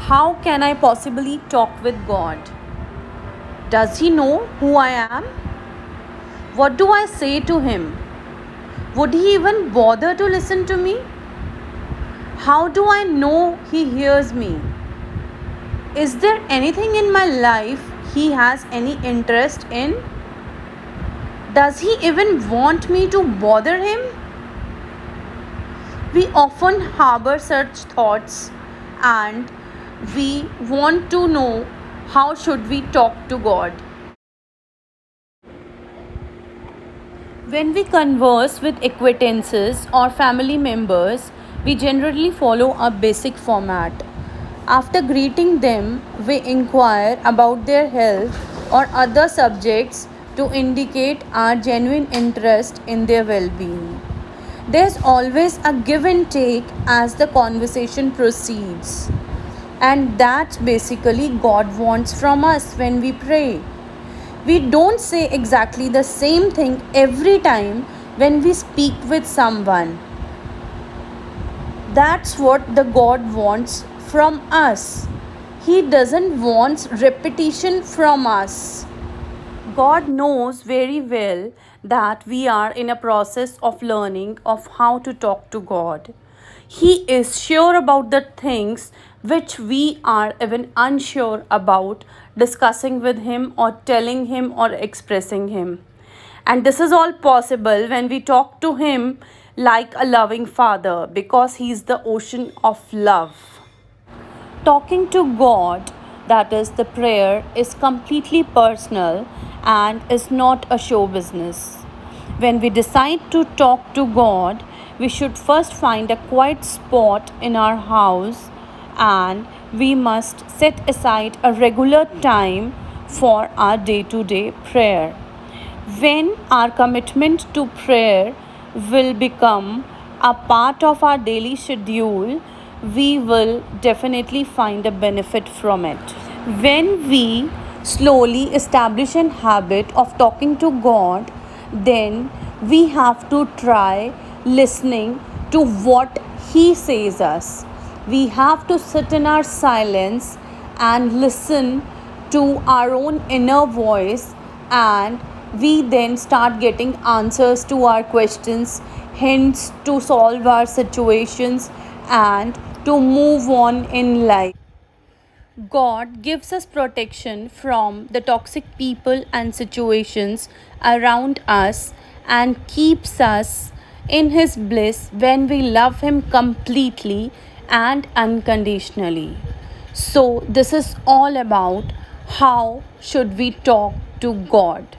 How can I possibly talk with God? Does He know who I am? What do I say to Him? Would He even bother to listen to me? How do I know He hears me? Is there anything in my life He has any interest in? Does He even want me to bother Him? We often harbor such thoughts and we want to know how should we talk to God. When we converse with acquaintances or family members, we generally follow a basic format. After greeting them, we inquire about their health or other subjects to indicate our genuine interest in their well being. There's always a give and take as the conversation proceeds. And that's basically God wants from us when we pray. We don't say exactly the same thing every time when we speak with someone. That's what the God wants from us. He doesn't want repetition from us. God knows very well that we are in a process of learning of how to talk to God. He is sure about the things which we are even unsure about discussing with Him or telling Him or expressing Him. And this is all possible when we talk to Him like a loving Father because He is the ocean of love. Talking to God, that is the prayer, is completely personal and is not a show business. When we decide to talk to God, we should first find a quiet spot in our house and we must set aside a regular time for our day to day prayer. When our commitment to prayer will become a part of our daily schedule, we will definitely find a benefit from it. When we slowly establish an habit of talking to God, then we have to try listening to what He says us. We have to sit in our silence and listen to our own inner voice, and we then start getting answers to our questions, hints to solve our situations, and to move on in life. God gives us protection from the toxic people and situations around us and keeps us in His bliss when we love Him completely and unconditionally. So, this is all about how should we talk to God.